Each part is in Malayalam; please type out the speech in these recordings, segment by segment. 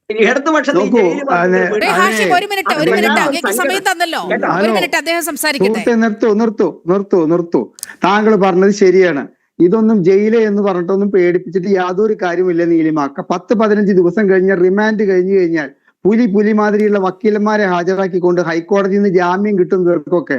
ഇടതുപക്ഷത്തെ നോക്കൂ, ഹാഷിം ഒരു മിനിറ്റ് അങ്ങേക്ക് സമയം തന്നല്ലോ. ഒരു മിനിറ്റ് അദ്ദേഹം സംസാരിക്കട്ടെ. നിർത്തൂ. താങ്കൾ പറഞ്ഞത് ശരിയാണ്. ഇതൊന്നും ജയില് എന്ന് പറഞ്ഞിട്ടൊന്നും പേടിപ്പിച്ചിട്ട് യാതൊരു കാര്യമില്ല നീലിമ. 10-15 ദിവസം കഴിഞ്ഞ റിമാൻഡ് കഴിഞ്ഞു കഴിഞ്ഞാൽ പുലി മാതിരിയുള്ള വക്കീലന്മാരെ ഹാജരാക്കിക്കൊണ്ട് ഹൈക്കോടതിയിൽ നിന്ന് ജാമ്യം കിട്ടുന്നവർക്കൊക്കെ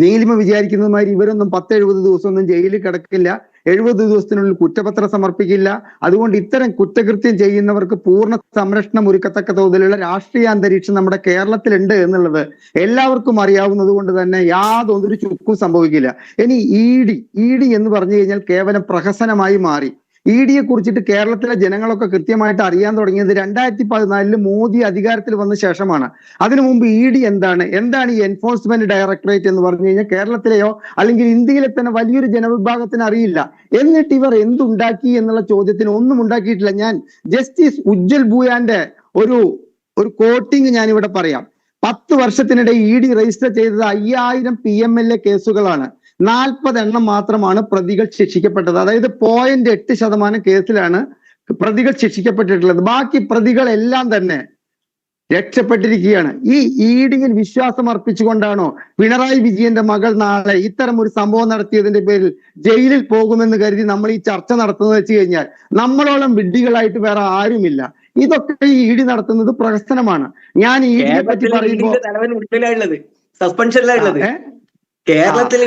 നീലിമ വിചാരിക്കുന്ന മാതിരി ഇവരൊന്നും 10-70 ദിവസമൊന്നും ജയിലിൽ കിടക്കില്ല. 70 ദിവസത്തിനുള്ളിൽ കുറ്റപത്രം സമർപ്പിക്കില്ല. അതുകൊണ്ട് ഇത്തരം കുറ്റകൃത്യം ചെയ്യുന്നവർക്ക് പൂർണ്ണ സംരക്ഷണം ഒരുക്കത്തക്ക തോതിലുള്ള രാഷ്ട്രീയ അന്തരീക്ഷം നമ്മുടെ കേരളത്തിലുണ്ട് എന്നുള്ളത് എല്ലാവർക്കും അറിയാവുന്നത് കൊണ്ട് തന്നെ യാതൊരു ചുക്കും സംഭവിക്കില്ല. ഇനി ഇ ഡി എന്ന് പറഞ്ഞു കഴിഞ്ഞാൽ കേവലം പ്രഹസനമായി മാറി. യെ കുറിച്ചിട്ട് കേരളത്തിലെ ജനങ്ങളൊക്കെ കൃത്യമായിട്ട് അറിയാൻ തുടങ്ങിയത് 2014 മോദി അധികാരത്തിൽ വന്ന ശേഷമാണ്. അതിനു മുമ്പ് എന്താണ് ഈ എൻഫോഴ്സ്മെന്റ് ഡയറക്ടറേറ്റ് എന്ന് പറഞ്ഞു കഴിഞ്ഞാൽ കേരളത്തിലെയോ അല്ലെങ്കിൽ ഇന്ത്യയിലെ തന്നെ വലിയൊരു ജനവിഭാഗത്തിന് അറിയില്ല. എന്നിട്ട് ഇവർ എന്തുണ്ടാക്കി എന്നുള്ള ചോദ്യത്തിന് ഒന്നും ഉണ്ടാക്കിയിട്ടില്ല. ഞാൻ ജസ്റ്റിസ് ഉജ്ജൽ ഭൂയാന്റെ ഒരു കോട്ടിങ് ഞാൻ ഇവിടെ പറയാം. 10 വർഷത്തിനിടെ രജിസ്റ്റർ ചെയ്തത് 5000 PMLA കേസുകളാണ്. 40 എണ്ണം മാത്രമാണ് പ്രതികൾ ശിക്ഷിക്കപ്പെട്ടത്. അതായത് 0.8% കേസിലാണ് പ്രതികൾ ശിക്ഷിക്കപ്പെട്ടിട്ടുള്ളത്. ബാക്കി പ്രതികളെല്ലാം തന്നെ രക്ഷപ്പെട്ടിരിക്കുകയാണ്. ഈ ഡിയിൽ വിശ്വാസം അർപ്പിച്ചുകൊണ്ടാണോ പിണറായി വിജയന്റെ മകൾ നാളെ ഇത്തരം ഒരു സംഭവം നടത്തിയതിന്റെ പേരിൽ ജയിലിൽ പോകുമെന്ന് കരുതി നമ്മൾ ഈ ചർച്ച നടത്തുന്നത് വെച്ച് കഴിഞ്ഞാൽ നമ്മളോളം വിഡ്ഢികളായിട്ട് വേറെ ആരുമില്ല. ഇതൊക്കെ ഇ ഡി നടത്തുന്നത് പ്രഹസനമാണ്. ഞാൻ ഇ പറ്റി പറയുമ്പോൾ കേരളത്തിൽ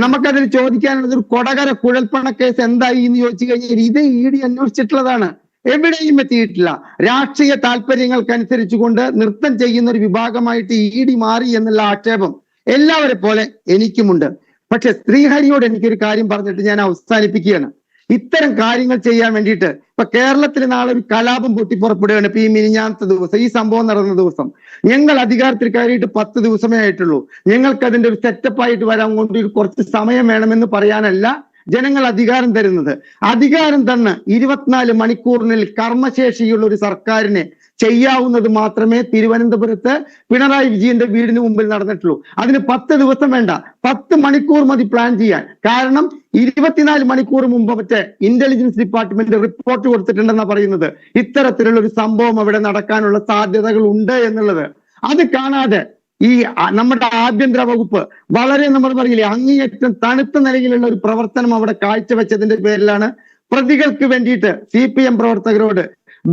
നമുക്കതിൽ ചോദിക്കാനുള്ളത് ഒരു കൊടകര കുഴൽപ്പണ കേസ് എന്തായി എന്ന് ചോദിച്ചു കഴിഞ്ഞാൽ ഇത് ഇ ഡി അന്വേഷിച്ചിട്ടുള്ളതാണ്. എവിടെയും എത്തിയിട്ടില്ല. രാഷ്ട്രീയ താല്പര്യങ്ങൾക്കനുസരിച്ചുകൊണ്ട് നൃത്തം ചെയ്യുന്ന ഒരു വിഭാഗമായിട്ട് ഇ ഡി മാറി എന്നുള്ള ആക്ഷേപം എല്ലാവരെ പോലെ എനിക്കുമുണ്ട്. പക്ഷെ ശ്രീഹരിയോട് എനിക്കൊരു കാര്യം പറഞ്ഞിട്ട് ഞാൻ അവസാനിപ്പിക്കുകയാണ്. ഇത്തരം കാര്യങ്ങൾ ചെയ്യാൻ വേണ്ടിയിട്ട് ഇപ്പൊ കേരളത്തിൽ നാളെ ഒരു കലാപം പൊട്ടിപ്പുറപ്പെടുകയാണ്. ഇപ്പൊ ഈ മിനിഞ്ഞാത്ത ദിവസം ഈ സംഭവം നടന്ന ദിവസം ഞങ്ങൾ അധികാരത്തിൽ കയറിയിട്ട് 10 ദിവസമേ ആയിട്ടുള്ളൂ. ഞങ്ങൾക്ക് അതിന്റെ ഒരു സെറ്റപ്പായിട്ട് വരാൻ കൊണ്ട് കുറച്ച് സമയം വേണമെന്ന് പറയാനല്ല ജനങ്ങൾ അധികാരം തരുന്നത്. അധികാരം തന്നെ 24 മണിക്കൂറിനുള്ളിൽ കർമ്മശേഷിയുള്ള ഒരു സർക്കാരിനെ ചെയ്യാവുന്നത് മാത്രമേ തിരുവനന്തപുരത്ത് പിണറായി വിജയന്റെ വീടിന് മുമ്പിൽ നടന്നിട്ടുള്ളൂ. അതിന് 10 ദിവസം വേണ്ട, 10 മണിക്കൂർ മതി പ്ലാൻ ചെയ്യാൻ. കാരണം 24 മണിക്കൂർ മുമ്പ് മറ്റേ ഇന്റലിജൻസ് ഡിപ്പാർട്ട്മെന്റ് റിപ്പോർട്ട് കൊടുത്തിട്ടുണ്ടെന്നാ പറയുന്നത്. ഇത്തരത്തിലുള്ള ഒരു സംഭവം അവിടെ നടക്കാനുള്ള സാധ്യതകൾ ഉണ്ട് എന്നുള്ളത്. അത് കാണാതെ ഈ നമ്മുടെ ആഭ്യന്തര വകുപ്പ് വളരെ നമ്മൾ പറയില്ലേ അങ്ങേയറ്റം തണുത്ത നിലയിലുള്ള ഒരു പ്രവർത്തനം അവിടെ കാഴ്ചവെച്ചതിന്റെ പേരിലാണ് പ്രതികൾക്ക് വേണ്ടിയിട്ട് CPM പ്രവർത്തകരോട്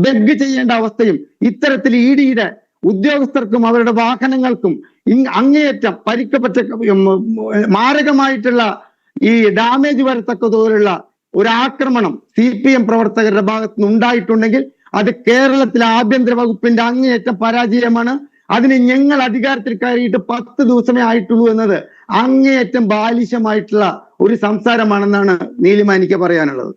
ബെഗ് ചെയ്യേണ്ട അവസ്ഥയും ഇത്തരത്തിൽ ഇ ഡിയുടെ ഉദ്യോഗസ്ഥർക്കും അവരുടെ വാഹനങ്ങൾക്കും അങ്ങേയറ്റം പരിക്കപ്പെട്ട മാരകമായിട്ടുള്ള ഈ ഡാമേജ് വരത്തക്ക തോതിലുള്ള ഒരു ആക്രമണം CPM പ്രവർത്തകരുടെ ഭാഗത്ത് നിന്ന് ഉണ്ടായിട്ടുണ്ടെങ്കിൽ അത് കേരളത്തിലെ ആഭ്യന്തര വകുപ്പിന്റെ അങ്ങേയറ്റം പരാജയമാണ്. അതിന് ഞങ്ങൾ അധികാരത്തിൽ കയറിയിട്ട് 10 ദിവസമേ ആയിട്ടുള്ളൂ എന്നത് അങ്ങേയറ്റം ബാലിശമായിട്ടുള്ള ഒരു സംസാരമാണെന്നാണ് നീലിമ എനിക്ക് പറയാനുള്ളത്.